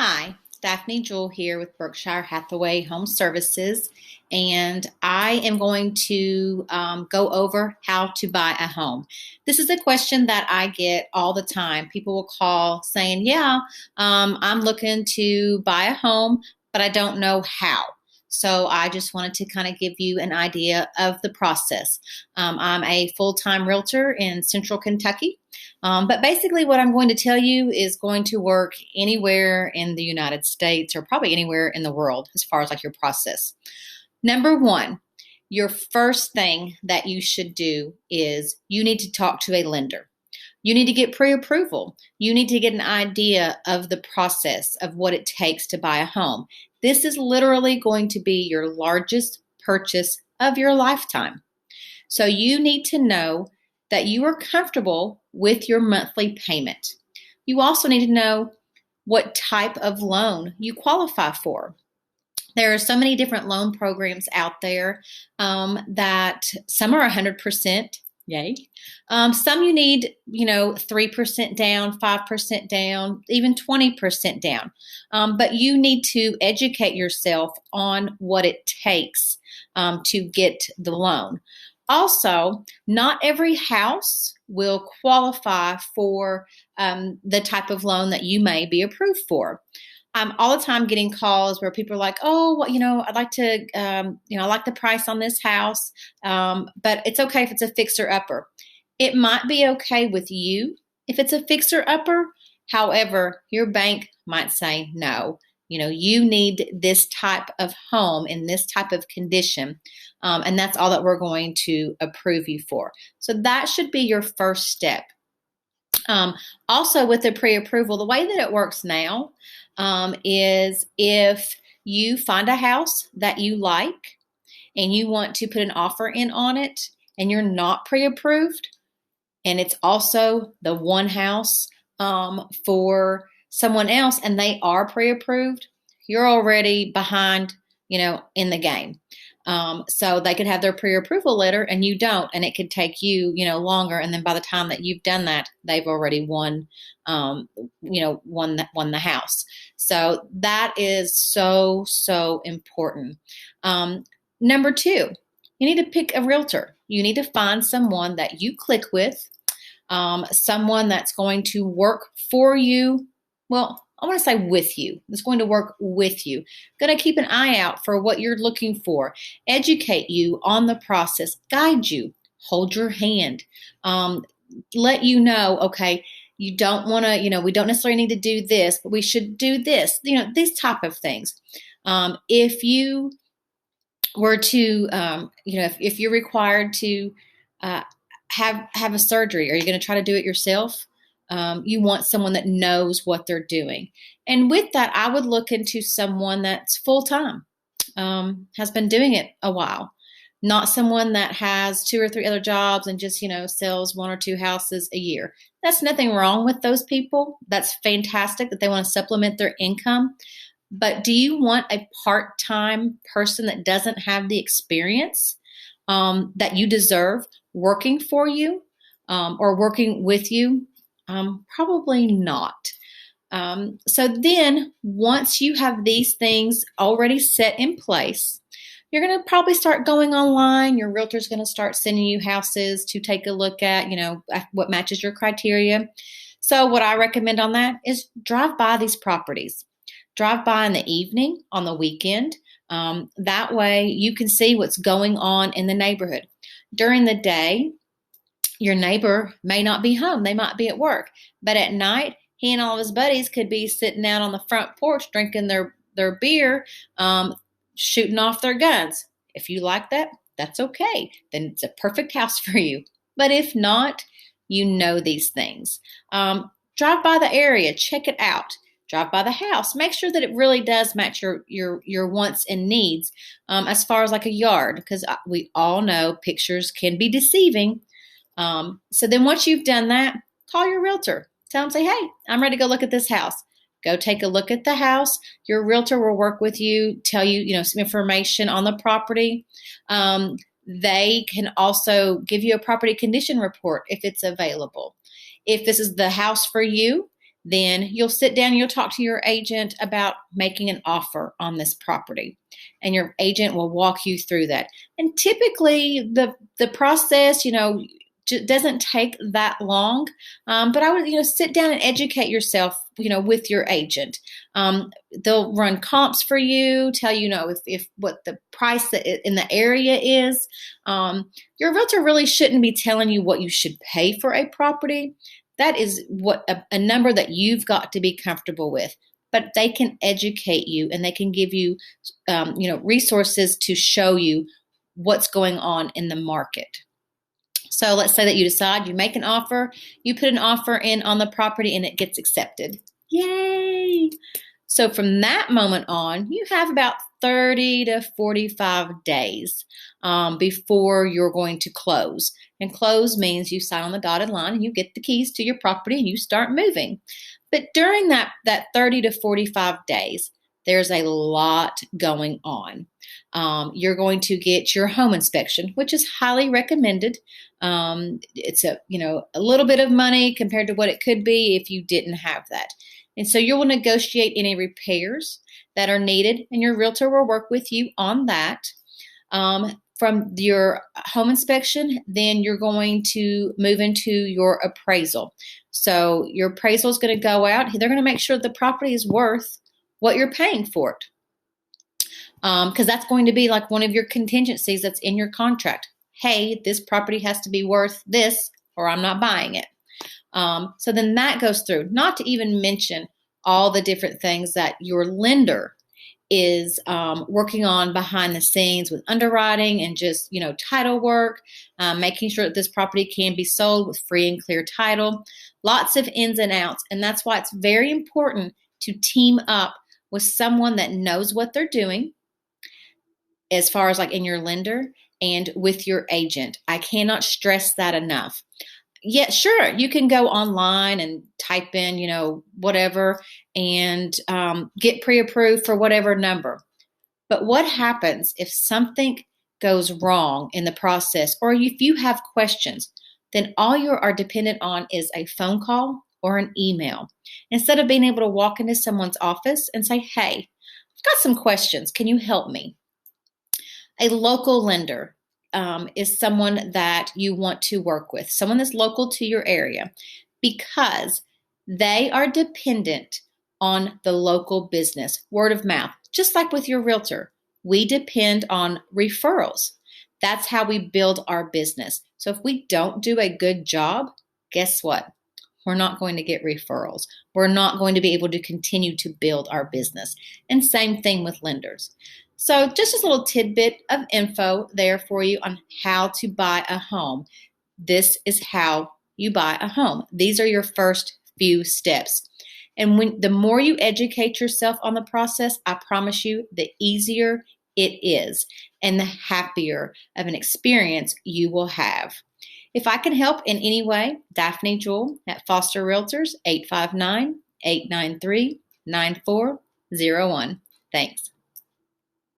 Hi, Daphne Jewell here with Berkshire Hathaway Home Services, and I am going to go over how to buy a home. This is a question that I get all the time. People will call saying, "Yeah, I'm looking to buy a home, but I don't know how." So I just wanted to kind of give you an idea of the process. I'm a full-time realtor in Central Kentucky. But basically, what I'm going to tell you is going to work anywhere in the United States or probably anywhere in the world as far as like your process. Number one, your first thing that you should do is you need to talk to a lender. You need to get pre approval. You need to get an idea of the process of what it takes to buy a home. This is literally going to be your largest purchase of your lifetime. So you need to know that you are comfortable with your monthly payment. You also need to know what type of loan you qualify for. There are so many different loan programs out there that some are 100%. Yay. Some you need, 3% down, 5% down, even 20% down. But you need to educate yourself on what it takes to get the loan. Also, not every house will qualify for the type of loan that you may be approved for. I'm all the time getting calls where people are like, "Oh, well, I'd like to, I like the price on this house, but it's okay if it's a fixer upper." It might be okay with you if it's a fixer upper. However, your bank might say no. You need this type of home in this type of condition, and that's all that we're going to approve you for. So that should be your first step. Also, with the pre-approval, the way that it works now is if you find a house that you like and you want to put an offer in on it and you're not pre-approved, and it's also the one house for someone else and they are pre-approved, you're already behind, in the game. So they could have their pre-approval letter and you don't, and it could take you, longer. And then by the time that you've done that, they've already won the house. So that is so, so important. Number two, you need to pick a realtor. You need to find someone that you click with, someone that's going to work for you. Well, I want to say with you. It's going to work with you. Going to keep an eye out for what you're looking for. Educate you on the process. Guide you. Hold your hand. Let you know, okay, you don't want to, we don't necessarily need to do this, but we should do this. These type of things. If you were to, if you're required to have a surgery, are you going to try to do it yourself? You want someone that knows what they're doing. And with that, I would look into someone that's full-time, has been doing it a while, not someone that has 2 or 3 other jobs and just, sells 1 or 2 houses a year. That's nothing wrong with those people. That's fantastic that they want to supplement their income. But do you want a part-time person that doesn't have the experience that you deserve working for you or working with you? Probably not. So then once you have these things already set in place, you're going to probably start going online. Your realtor's going to start sending you houses to take a look at, what matches your criteria. So what I recommend on that is drive by these properties. Drive by in the evening, on the weekend. That way you can see what's going on in the neighborhood. During the day, your neighbor may not be home. They might be at work. But at night, he and all of his buddies could be sitting out on the front porch drinking their beer, shooting off their guns. If you like that, that's okay. Then it's a perfect house for you. But if not, you know these things. Drive by the area. Check it out. Drive by the house. Make sure that it really does match your wants and needs as far as like a yard, because we all know pictures can be deceiving. So then once you've done that, call your realtor. Tell them, say, "Hey, I'm ready to go look at this house." Go take a look at the house. Your realtor will work with you, tell you, some information on the property. They can also give you a property condition report if it's available. If this is the house for you, then you'll sit down and you'll talk to your agent about making an offer on this property. And your agent will walk you through that. And typically the process, doesn't take that long. But I would, sit down and educate yourself, with your agent. They'll run comps for you, tell you, if what the price in the area is. Your realtor really shouldn't be telling you what you should pay for a property. That is what a number that you've got to be comfortable with. But they can educate you and they can give you, resources to show you what's going on in the market. So let's say that you decide, you make an offer, you put an offer in on the property and it gets accepted. Yay! So from that moment on, you have about 30 to 45 days before you're going to close. And close means you sign on the dotted line and you get the keys to your property and you start moving. But during that 30 to 45 days, there's a lot going on. You're going to get your home inspection, which is highly recommended. It's a little bit of money compared to what it could be if you didn't have that. And so you will negotiate any repairs that are needed, and your realtor will work with you on that. From your home inspection, then you're going to move into your appraisal. So your appraisal is going to go out. They're going to make sure the property is worth what you're paying for it. Because that's going to be like one of your contingencies that's in your contract. Hey, this property has to be worth this or I'm not buying it. So then that goes through, not to even mention all the different things that your lender is working on behind the scenes with underwriting and just, title work, making sure that this property can be sold with free and clear title. Lots of ins and outs. And that's why it's very important to team up with someone that knows what they're doing as far as like in your lender and with your agent. I cannot stress that enough. Yeah, sure, you can go online and type in, whatever and get pre-approved for whatever number. But what happens if something goes wrong in the process or if you have questions? Then all you are dependent on is a phone call or an email. Instead of being able to walk into someone's office and say, hey, I've got some questions. Can you help me? A local lender is someone that you want to work with, someone that's local to your area, because they are dependent on the local business, word of mouth, just like with your realtor. We depend on referrals. That's how we build our business. So if we don't do a good job, guess what? We're not going to get referrals. We're not going to be able to continue to build our business. And same thing with lenders. So just a little tidbit of info there for you on how to buy a home. This is how you buy a home. These are your first few steps. And the more you educate yourself on the process, I promise you, the easier it is and the happier of an experience you will have. If I can help in any way, Daphne Jewell at Foster Realtors, 859-893-9401. Thanks.